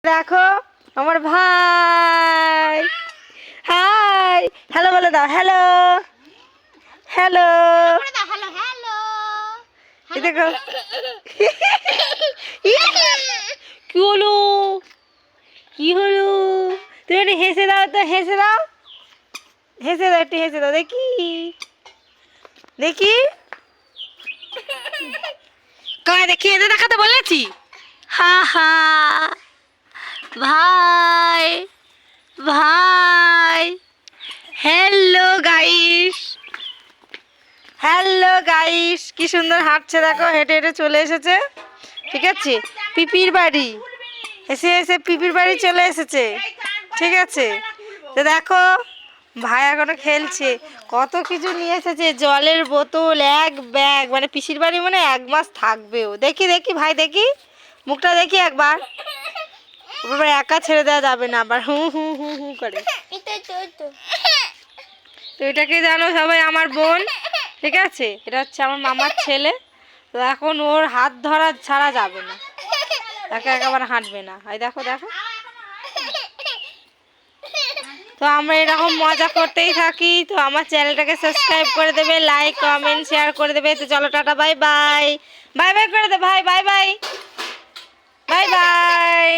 দেখো আমার ভাই। হাই, হ্যালো বলে দাও। Hello hello. এই দেখো কি হলো, কি হলো? তুমি একটু হেসে দাও তো, হেসে দাও, হেসে দাও, একটু হেসে দাও দেখি, দেখি কয় দেখি, এদের দেখাতে বলেছি। হা হা। ভাই ভাই, হ্যালো গাইস, হ্যালো গাইস, কি সুন্দর হাঁটছে দেখো, হেঁটে হেঁটে চলে এসেছে। ঠিক আছে, পিপির বাড়ি, এসে এসে পিপির বাড়ি চলে এসেছে। ঠিক আছে, তো দেখো ভাই এখনো খেলছে, কত কিছু নিয়ে এসেছে, জলের বোতল, এক ব্যাগ, মানে পিসির বাড়ি মানে 1 মাস থাকবেও। দেখি দেখি ভাই, দেখি মুখটা দেখি একবার, এবার একা ছেড়ে দেওয়া যাবে না, আবার হু হু হু হু করে। তো এটাকে জানো সবাই আমার বোন। ঠিক আছে, এটা হচ্ছে আমার মামার ছেলে। তো এখন ওর হাত ধরা ছাড়া যাবে না, একা একেবারে হাঁটবে না। এই দেখো দেখো, তো আমরা এরকম মজা করতেই থাকি। তো আমার চ্যানেলটাকে সাবস্ক্রাইব করে দেবে, লাইক কমেন্ট শেয়ার করে দেবে। তো চলো tata, bye bye, bye bye করে দে ভাই, বাই বাই, বাই বাই।